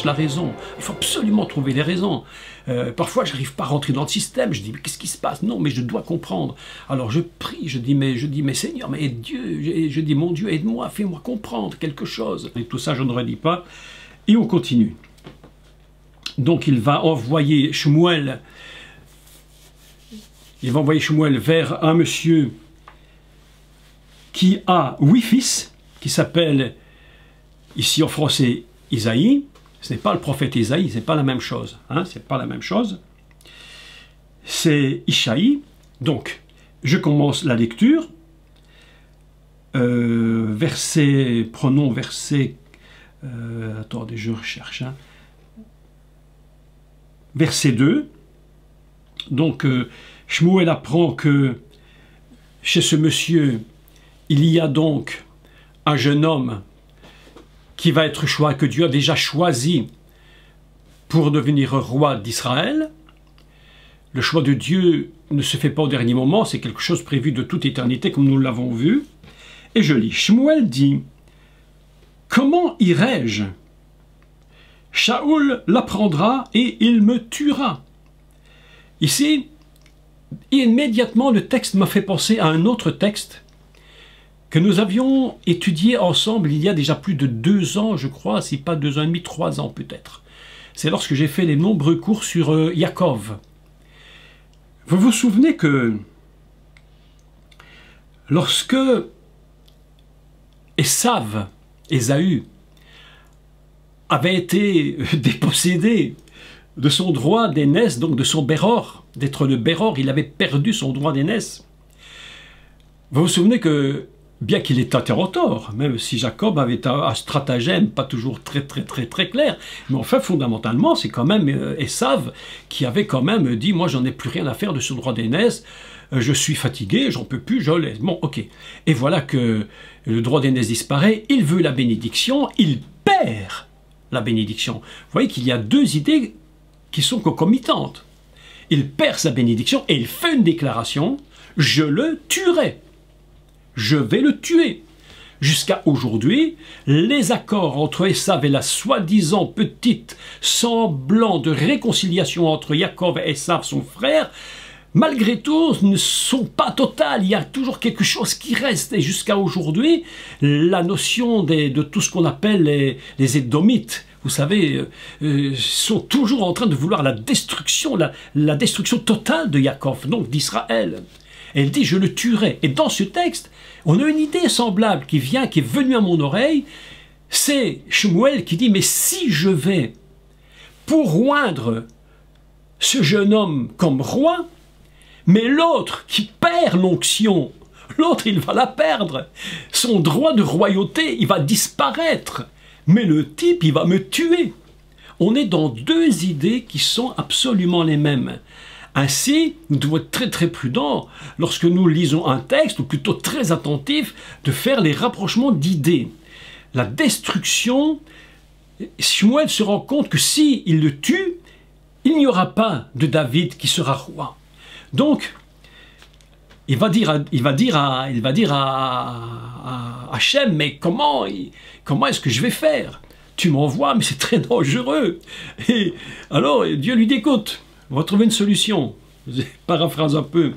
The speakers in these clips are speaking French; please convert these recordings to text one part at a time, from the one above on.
cherche la raison. Il faut absolument trouver les raisons. Parfois, j'arrive pas à rentrer dans le système. Je dis, mais qu'est-ce qui se passe? Non, mais je dois comprendre. Alors je prie, je dis, mais Seigneur, mais Dieu, je dis, mon Dieu, aide-moi, fais-moi comprendre quelque chose. Et tout ça, je ne redis pas. Et on continue. Donc il va envoyer Shmuel. Il va envoyer Shmuel vers un monsieur qui a 8 fils, qui s'appelle, ici en français, Isaïe. Ce n'est pas le prophète Isaïe, ce n'est pas la même chose. Hein, c'est pas la même chose. C'est Ishaï. Donc, je commence la lecture. Prenons verset... attendez, je recherche. Hein. Verset 2. Donc, Shmuel apprend que chez ce monsieur, il y a donc un jeune homme qui va être choisi, que Dieu a déjà choisi pour devenir roi d'Israël. Le choix de Dieu ne se fait pas au dernier moment, c'est quelque chose prévu de toute éternité, comme nous l'avons vu. Et je lis, Shmuel dit, « Comment irai-je? Shaoul l'apprendra et il me tuera. » Ici, immédiatement, le texte m'a fait penser à un autre texte que nous avions étudié ensemble il y a déjà plus de 2 ans, je crois, si pas 2 ans et demi, 3 ans peut-être. C'est lorsque j'ai fait les nombreux cours sur Yaakov. Vous vous souvenez que lorsque Ésaü, avait été dépossédé de son droit d'aînesse, donc de son Béror, d'être le Béror, il avait perdu son droit d'aînesse. Vous vous souvenez que, bien qu'il ait été en tort, même si Jacob avait un stratagème pas toujours très clair, mais enfin fondamentalement c'est quand même Esav qui avait quand même dit, moi j'en ai plus rien à faire de ce droit d'aînesse, je suis fatigué, j'en peux plus, je laisse. Bon, ok. Et voilà que le droit d'aînesse disparaît, il veut la bénédiction, il perd la bénédiction. Vous voyez qu'il y a 2 idées qui sont concomitantes. Il perd sa bénédiction et il fait une déclaration, je le tuerai. Je vais le tuer. Jusqu'à aujourd'hui, les accords entre Esav et la soi-disant petite semblant de réconciliation entre Yaakov et Esav, son frère, malgré tout, ne sont pas totales. Il y a toujours quelque chose qui reste. Et jusqu'à aujourd'hui, la notion de tout ce qu'on appelle les Édomites, vous savez, sont toujours en train de vouloir la destruction totale de Yaakov, donc d'Israël. Elle dit, je le tuerai. Et dans ce texte, on a une idée semblable qui est venue à mon oreille. C'est Shmuel qui dit, mais si je vais pour oindre ce jeune homme comme roi, mais l'autre qui perd l'onction, l'autre il va la perdre. Son droit de royauté, il va disparaître. Mais le type, il va me tuer. On est dans 2 idées qui sont absolument les mêmes. Ainsi, nous devons être très prudents lorsque nous lisons un texte, ou plutôt très attentifs, de faire les rapprochements d'idées. La destruction, Shmuel se rend compte que s'il le tue, il n'y aura pas de David qui sera roi. Donc, il va dire à Hachem, mais comment est-ce que je vais faire? Tu m'envoies, mais c'est très dangereux. Et alors, Dieu lui dit, écoute, on va trouver une solution. Je paraphrase un peu.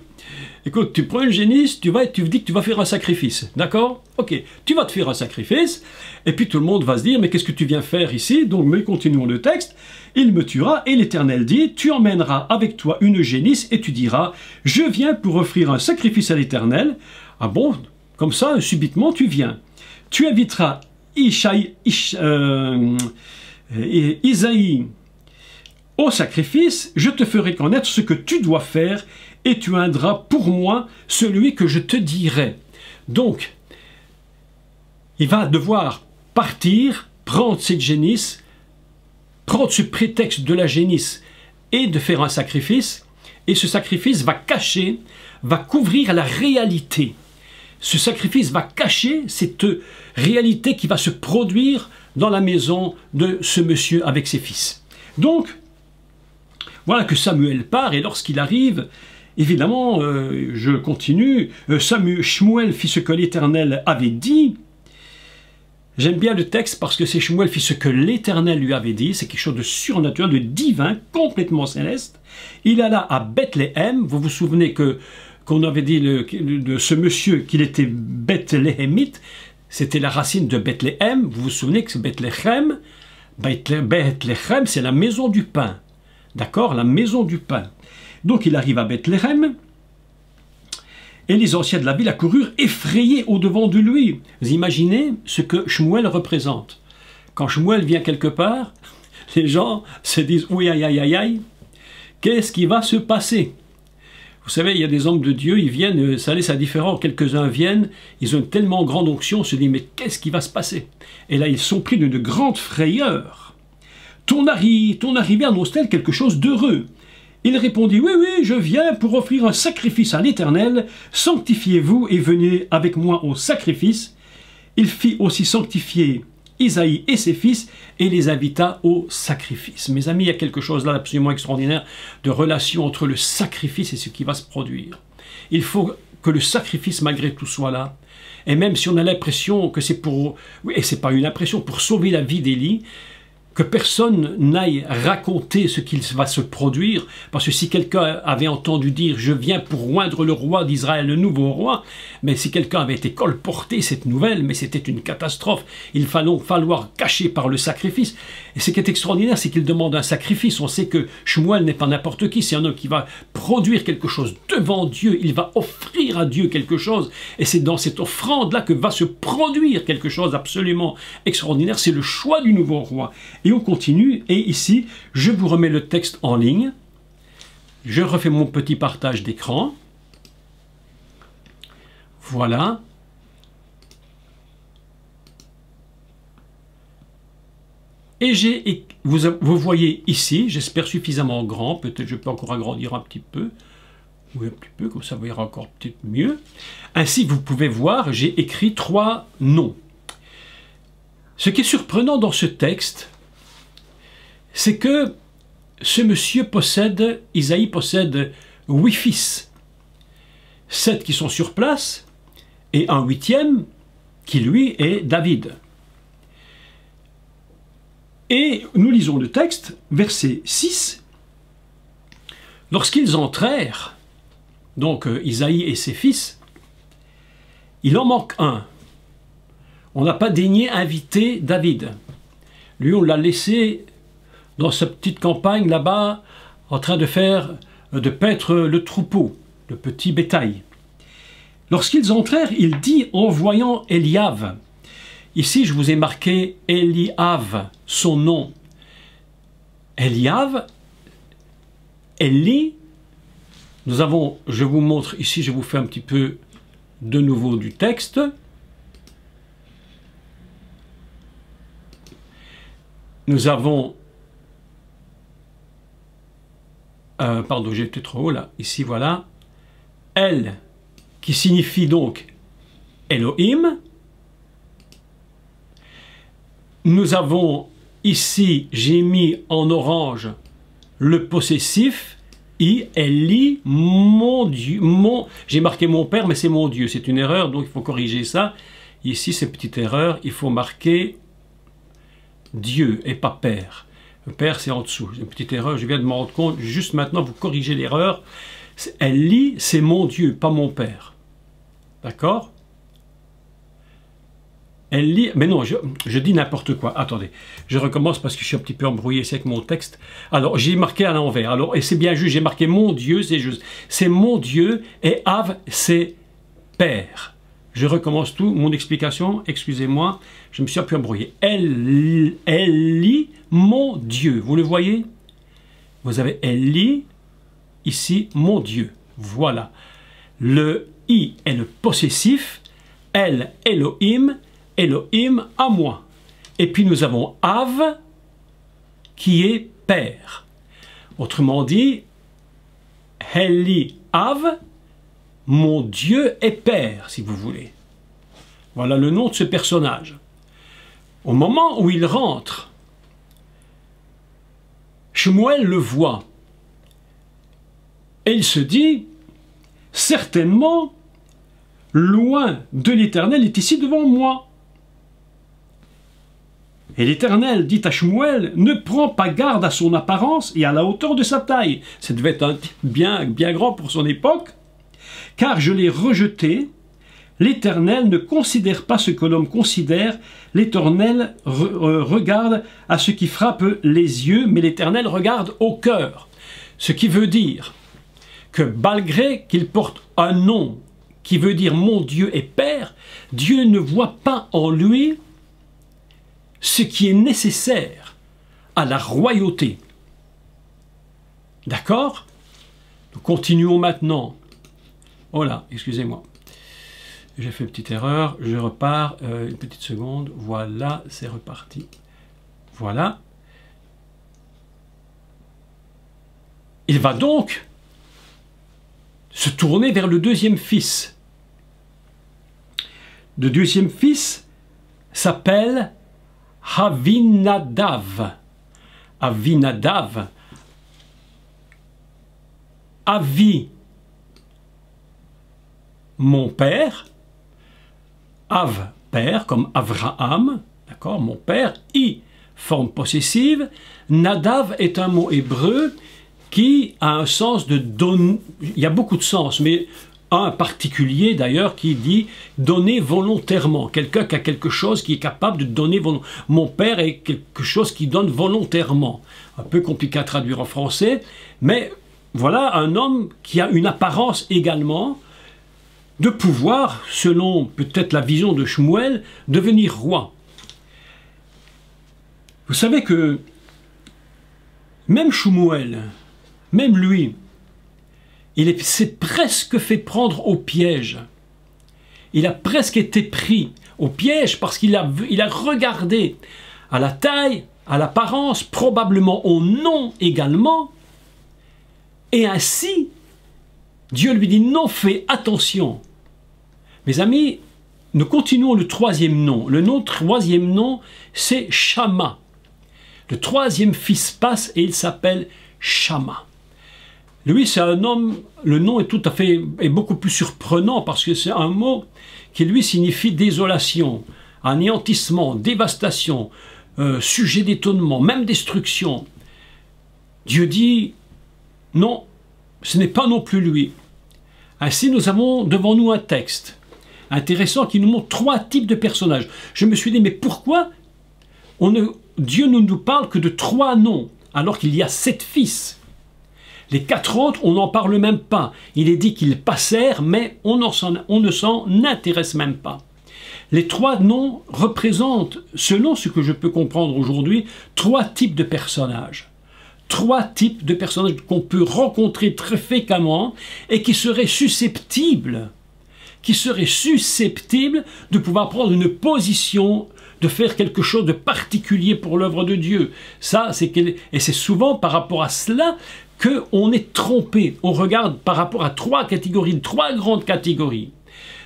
Écoute, tu prends une génisse, tu dis que tu vas faire un sacrifice. D'accord? Ok, tu vas te faire un sacrifice, et puis tout le monde va se dire, mais qu'est-ce que tu viens faire ici? Donc, mais continuons le texte. Il me tuera, et l'Éternel dit, tu emmèneras avec toi une génisse, et tu diras, je viens pour offrir un sacrifice à l'Éternel. Ah bon? Comme ça, subitement, tu viens. Tu inviteras Isaïe au sacrifice, je te ferai connaître ce que tu dois faire, et tu aideras pour moi celui que je te dirai. Donc, il va devoir partir, prendre cette génisse, prendre ce prétexte de la génisse et de faire un sacrifice, et ce sacrifice va cacher, va couvrir la réalité. Ce sacrifice va cacher cette réalité qui va se produire dans la maison de ce monsieur avec ses fils. Donc, voilà que Samuel part, et lorsqu'il arrive, évidemment, je continue, Shmuel fit ce que l'Éternel avait dit, J'aime bien le texte parce que c'est Shmuel fit ce que l'Éternel lui avait dit, c'est quelque chose de surnaturel, de divin, complètement céleste. Il alla à Bethléem, vous vous souvenez qu'on avait dit de ce monsieur qu'il était Bethléemite, c'était la racine de Bethléem, vous vous souvenez que c'est Bethléem, Bethléem c'est la maison du pain, d'accord, la maison du pain. Donc il arrive à Bethléem, et les anciens de la ville accoururent effrayés au-devant de lui. Vous imaginez ce que Shmuel représente. Quand Shmuel vient quelque part, les gens se disent « Oui, aïe, aïe, aïe, aïe, qu'est-ce qui va se passer ?» Vous savez, il y a des hommes de Dieu, ils viennent, ça laisse indifférent, quelques-uns viennent, ils ont une tellement grande onction, on se dit « Mais qu'est-ce qui va se passer ?» Et là, ils sont pris d'une grande frayeur. « Ton arrivée annonce-t-elle quelque chose d'heureux ?» Il répondit, « Oui, oui, je viens pour offrir un sacrifice à l'Éternel. Sanctifiez-vous et venez avec moi au sacrifice. » Il fit aussi sanctifier Isaïe et ses fils et les invita au sacrifice. Mes amis, il y a quelque chose là absolument extraordinaire de relation entre le sacrifice et ce qui va se produire. Il faut que le sacrifice malgré tout soit là. Et même si on a l'impression que c'est pour... Oui, et c'est pas une impression, pour sauver la vie d'Élie, que personne n'aille raconter ce qu'il va se produire, parce que si quelqu'un avait entendu dire « je viens pour oindre le roi d'Israël, le nouveau roi », mais si quelqu'un avait été colporté cette nouvelle, mais c'était une catastrophe, il fallait falloir cacher par le sacrifice. Et ce qui est extraordinaire, c'est qu'il demande un sacrifice. On sait que Shmuel n'est pas n'importe qui, c'est un homme qui va produire quelque chose devant Dieu, il va offrir à Dieu quelque chose, et c'est dans cette offrande-là que va se produire quelque chose d'absolument extraordinaire, c'est le choix du nouveau roi. Et on continue, et ici, je vous remets le texte en ligne. Je refais mon petit partage d'écran. Voilà. Et vous voyez ici, j'espère suffisamment grand, peut-être je peux encore agrandir un petit peu, oui un petit peu, comme ça vous verrez encore peut-être mieux. Ainsi, vous pouvez voir, j'ai écrit 3 noms. Ce qui est surprenant dans ce texte, c'est que ce monsieur possède, Isaïe possède 8 fils, 7 qui sont sur place, et un 8e qui lui est David. Et nous lisons le texte, verset 6, « Lorsqu'ils entrèrent, donc Isaïe et ses fils, il en manque un. On n'a pas daigné inviter David. Lui, on l'a laissé dans sa petite campagne là-bas, en train de paître le troupeau, le petit bétail. Lorsqu'ils entrèrent, il dit en voyant Eliav. Ici, je vous ai marqué Eliav, son nom. Eliav, Eli, nous avons, je vous montre ici, je vous fais un petit peu de nouveau du texte. Nous avons pardon, j'étais trop haut là, ici voilà, El, qui signifie donc Elohim. Nous avons ici, j'ai mis en orange le possessif, Eli, mon Dieu, j'ai marqué mon père, mais c'est mon Dieu, c'est une erreur, donc il faut corriger ça. Ici, c'est petite erreur, il faut marquer Dieu et pas père. Le père, c'est en dessous. Une petite erreur, je viens de m'en rendre compte. Juste maintenant, vous corrigez l'erreur. Eli, c'est mon Dieu, pas mon père. D'accord? Eli, mais non, je dis n'importe quoi. Attendez, je recommence parce que je suis un petit peu embrouillé avec mon texte. Alors, j'ai marqué à l'envers. Alors, et c'est bien juste, j'ai marqué mon Dieu, c'est juste. C'est mon Dieu et Av, c'est père. Je recommence tout, mon explication, excusez-moi, je me suis un peu embrouillé. Eli, mon Dieu, vous le voyez? Vous avez Eli, ici, mon Dieu, voilà. Le I est le possessif, El, Elohim, Elohim à moi. Et puis nous avons Av, qui est père. Autrement dit, Eli, Av, mon Dieu est père, si vous voulez. Voilà le nom de ce personnage. Au moment où il rentre, Shmuel le voit. Et il se dit, certainement, loin de l'Éternel est ici devant moi. Et l'Éternel dit à Shmuel, ne prends pas garde à son apparence et à la hauteur de sa taille. Ça devait être un type bien grand pour son époque. Car je l'ai rejeté. L'Éternel ne considère pas ce que l'homme considère. L'Éternel regarde à ce qui frappe les yeux, mais l'Éternel regarde au cœur. Ce qui veut dire que malgré qu'il porte un nom qui veut dire mon Dieu est Père, Dieu ne voit pas en lui ce qui est nécessaire à la royauté. D'accord? Nous continuons maintenant. Oh là, excusez-moi. J'ai fait une petite erreur. Je repars. Une petite seconde. Voilà, c'est reparti. Voilà. Il va donc se tourner vers le deuxième fils. Le deuxième fils s'appelle Avinadav. Avinadav. Avi, mon père. Av, père, comme Avraham. D'accord, mon père. I, forme possessive. Nadav est un mot hébreu qui a un sens de donner. Il y a beaucoup de sens, mais un particulier d'ailleurs qui dit donner volontairement. Quelqu'un qui a quelque chose qui est capable de donner volontairement. Mon père est quelque chose qui donne volontairement. Un peu compliqué à traduire en français, mais voilà un homme qui a une apparence également de pouvoir, selon peut-être la vision de Shmuel, devenir roi. Vous savez que même Shmuel, même lui, il s'est presque fait prendre au piège. Il a presque été pris au piège parce qu'il a regardé à la taille, à l'apparence, probablement au nom également. Et ainsi, Dieu lui dit non, fais attention. Mes amis, nous continuons le troisième nom. Le troisième nom, c'est Shama. Le troisième fils passe et il s'appelle Shama. Lui, c'est un homme, le nom est beaucoup plus surprenant parce que c'est un mot qui lui signifie désolation, anéantissement, dévastation, sujet d'étonnement, même destruction. Dieu dit non, ce n'est pas non plus lui. Ainsi, nous avons devant nous un texte intéressant qui nous montre trois types de personnages. Je me suis dit, mais pourquoi Dieu ne nous parle que de trois noms alors qu'il y a 7 fils? Les 4 autres, on n'en parle même pas. Il est dit qu'ils passèrent, mais on ne s'en intéresse même pas. Les 3 noms représentent, selon ce que je peux comprendre aujourd'hui, 3 types de personnages. 3 types de personnages qu'on peut rencontrer très fréquemment et qui seraient susceptibles de pouvoir prendre une position, de faire quelque chose de particulier pour l'œuvre de Dieu. Et c'est souvent par rapport à cela qu'on est trompé. On regarde par rapport à 3 catégories, 3 grandes catégories.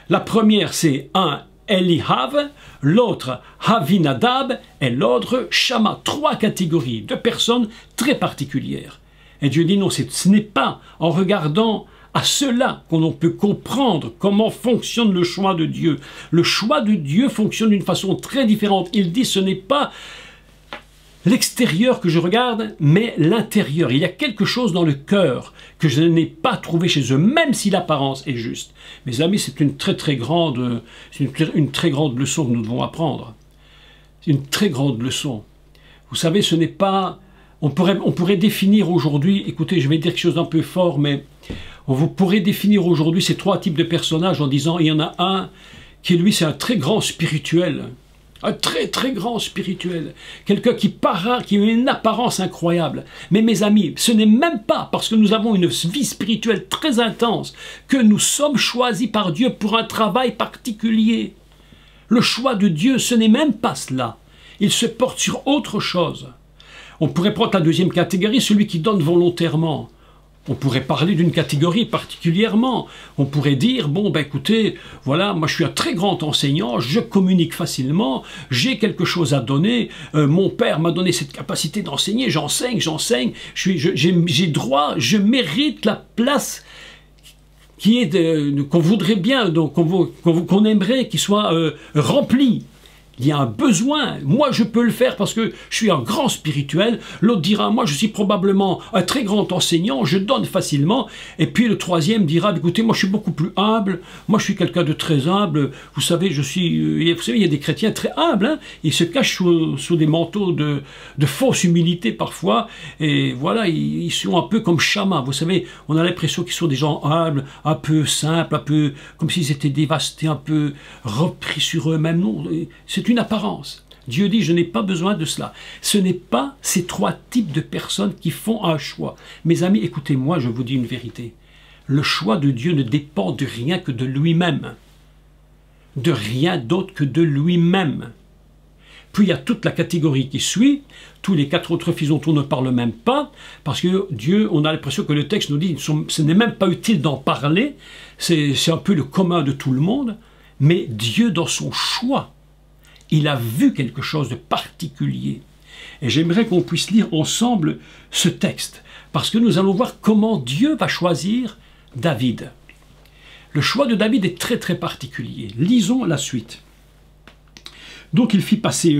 La première, c'est un Elihav, l'autre Avinadab et l'autre Shama. 3 catégories de personnes très particulières. Et Dieu dit non, ce n'est pas en regardant à cela qu'on peut comprendre comment fonctionne le choix de Dieu. Le choix de Dieu fonctionne d'une façon très différente. Il dit ce n'est pas l'extérieur que je regarde, mais l'intérieur. Il y a quelque chose dans le cœur que je n'ai pas trouvé chez eux, même si l'apparence est juste. Mes amis, c'est une très grande leçon que nous devons apprendre. C'est une très grande leçon. Vous savez, ce n'est pas... On pourrait définir aujourd'hui, écoutez, je vais dire quelque chose d'un peu fort, mais on pourrait définir aujourd'hui ces 3 types de personnages en disant, il y en a un qui, lui, c'est un très grand spirituel. Un très grand spirituel. Quelqu'un qui a une apparence incroyable. Mais mes amis, ce n'est même pas parce que nous avons une vie spirituelle très intense que nous sommes choisis par Dieu pour un travail particulier. Le choix de Dieu, ce n'est même pas cela. Il se porte sur autre chose. On pourrait prendre la deuxième catégorie, celui qui donne volontairement. On pourrait parler d'une catégorie particulièrement. On pourrait dire, bon, ben écoutez, voilà, moi je suis un très grand enseignant, je communique facilement, j'ai quelque chose à donner, mon père m'a donné cette capacité d'enseigner, j'enseigne, j'ai droit, je mérite la place qu'on voudrait bien, qu'on aimerait qu'il soit rempli. Il y a un besoin. Moi, je peux le faire parce que je suis un grand spirituel. L'autre dira, moi, je suis probablement un très grand enseignant, je donne facilement. Et puis le troisième dira, écoutez, moi, je suis beaucoup plus humble. Moi, je suis quelqu'un de très humble. Vous savez, vous savez, il y a des chrétiens très humbles. Hein. Ils se cachent sous des manteaux de fausse humilité parfois. Et voilà, ils sont un peu comme Shammah. Vous savez, on a l'impression qu'ils sont des gens humbles, un peu simples, un peu comme s'ils étaient dévastés, un peu repris sur eux-mêmes. Non, c'est une apparence. Dieu dit, je n'ai pas besoin de cela. Ce n'est pas ces trois types de personnes qui font un choix. Mes amis, écoutez-moi, je vous dis une vérité. Le choix de Dieu ne dépend de rien que de lui-même. De rien d'autre que de lui-même. Puis il y a toute la catégorie qui suit, tous les quatre autres fils dont on ne parle même pas, parce que Dieu, on a l'impression que le texte nous dit, ce n'est même pas utile d'en parler, c'est un peu le commun de tout le monde, mais Dieu, dans son choix, il a vu quelque chose de particulier. Et j'aimerais qu'on puisse lire ensemble ce texte, parce que nous allons voir comment Dieu va choisir David. Le choix de David est très très particulier. Lisons la suite. Donc il fit passer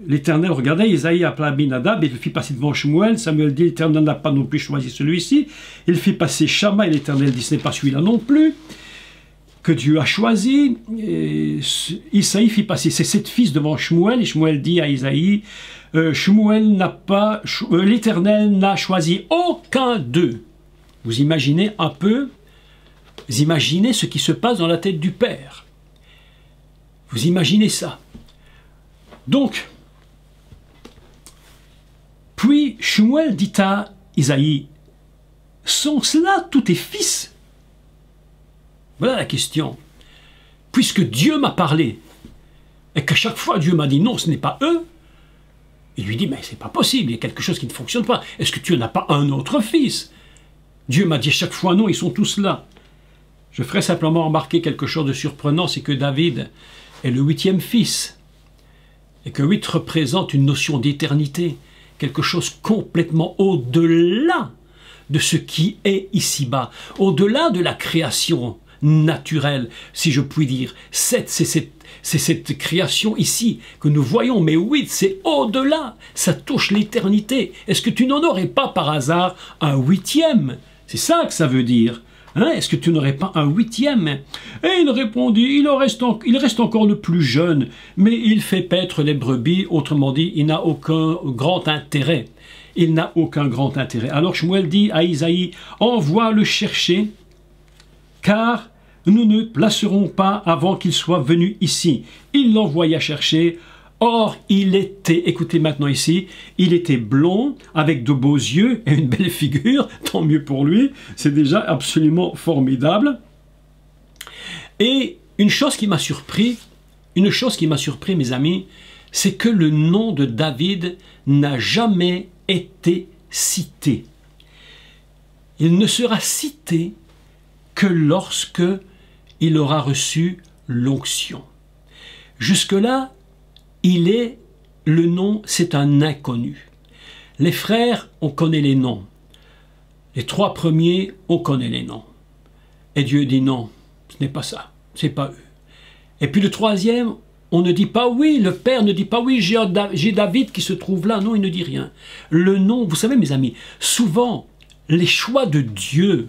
l'Éternel, regardez, Isaïe appela Abinadab, et il le fit passer devant Shmuel. Samuel dit, l'Éternel n'a pas non plus choisi celui-ci. Il fit passer Shammah, et l'Éternel dit, ce n'est pas celui-là non plus, que Dieu a choisi. Isaïe fit passer ses 7 fils devant Shmuel, et Shmuel dit à Isaïe, l'Éternel n'a choisi aucun d'eux. Vous imaginez un peu, vous imaginez ce qui se passe dans la tête du Père. Vous imaginez ça. Donc, puis Shmuel dit à Isaïe, sont cela tous tes fils? Voilà la question. Puisque Dieu m'a parlé, et que chaque fois Dieu m'a dit non, ce n'est pas eux, il lui dit, mais c'est pas possible, il y a quelque chose qui ne fonctionne pas. Est-ce que tu n'as pas un autre fils? Dieu m'a dit chaque fois non, ils sont tous là. Je ferai simplement remarquer quelque chose de surprenant, c'est que David est le 8e fils, et que 8 représente une notion d'éternité, quelque chose complètement au-delà de ce qui est ici-bas, au-delà de la création naturelle, si je puis dire. 7, c'est cette création ici que nous voyons, mais 8, c'est au-delà, ça touche l'éternité. Est-ce que tu n'en aurais pas par hasard un 8e? C'est ça que ça veut dire. Hein? Est-ce que tu n'aurais pas un 8e? Et il répondit, il reste encore le plus jeune, mais il fait paître les brebis, autrement dit, il n'a aucun grand intérêt. Il n'a aucun grand intérêt. Alors Shmuel dit à Isaïe, envoie le chercher, car nous ne placerons pas avant qu'il soit venu ici. Il l'envoya chercher. Or, il était, écoutez maintenant ici, il était blond, avec de beaux yeux et une belle figure, tant mieux pour lui, c'est déjà absolument formidable. Et une chose qui m'a surpris, mes amis, c'est que le nom de David n'a jamais été cité. Il ne sera cité que lorsque il aura reçu l'onction. Jusque-là, le nom, c'est un inconnu. Les frères, on connaît les noms. Les 3 premiers, on connaît les noms. Et Dieu dit non, ce n'est pas ça, c'est pas eux. Et puis le 3e, on ne dit pas oui, le Père ne dit pas oui, j'ai David qui se trouve là. Non, il ne dit rien. Le nom, vous savez mes amis, souvent, les choix de Dieu,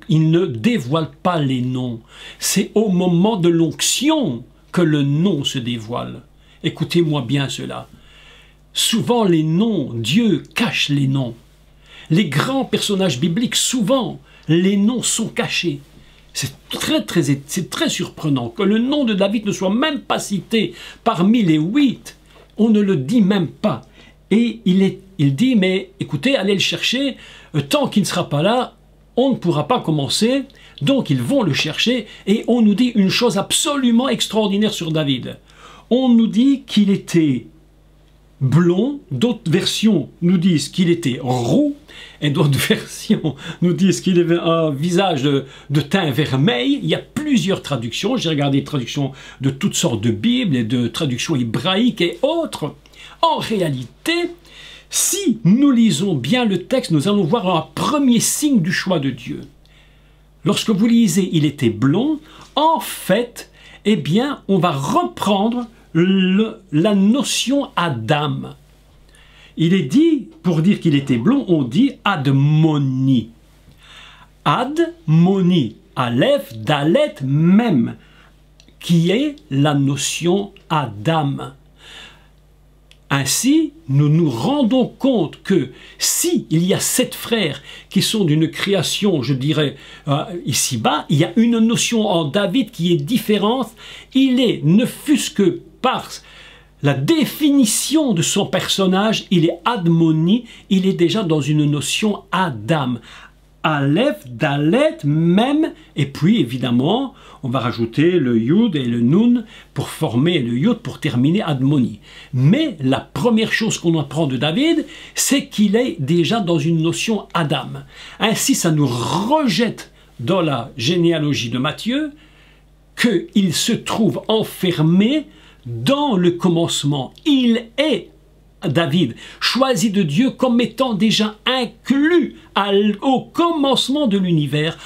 il ne dévoile pas les noms. C'est au moment de l'onction que le nom se dévoile. Écoutez-moi bien cela. Souvent les noms, Dieu cache les noms. Les grands personnages bibliques, souvent, les noms sont cachés. C'est très surprenant que le nom de David ne soit même pas cité parmi les 8. On ne le dit même pas. Et il dit, mais écoutez, allez le chercher, tant qu'il ne sera pas là, on ne pourra pas commencer. Donc ils vont le chercher et on nous dit une chose absolument extraordinaire sur David. On nous dit qu'il était blond, d'autres versions nous disent qu'il était roux, et d'autres versions nous disent qu'il avait un visage de teint vermeil. Il y a plusieurs traductions, j'ai regardé des traductions de toutes sortes de Bibles et de traductions hébraïques et autres. En réalité, si nous lisons bien le texte, nous allons voir un premier signe du choix de Dieu. Lorsque vous lisez « il était blond », en fait, eh bien, on va reprendre la notion Adam. Il est dit, pour dire qu'il était blond, on dit Admoni. Admoni, Aleph, Dalet, même, qui est la notion Adam. Ainsi, nous nous rendons compte que si il y a 7 frères qui sont d'une création, je dirais, ici-bas, il y a une notion en David qui est différente. Il est, ne fût-ce que par la définition de son personnage, il est Admoni, il est déjà dans une notion Adam. Aleph, Dalet, même, et puis évidemment, on va rajouter le Yud et le Nun pour former le Yud, pour terminer Admoni. Mais la première chose qu'on apprend de David, c'est qu'il est déjà dans une notion Adam. Ainsi, ça nous rejette dans la généalogie de Matthieu qu'il se trouve enfermé dans le commencement. Il est David, choisi de Dieu comme étant déjà inclus au commencement de l'univers,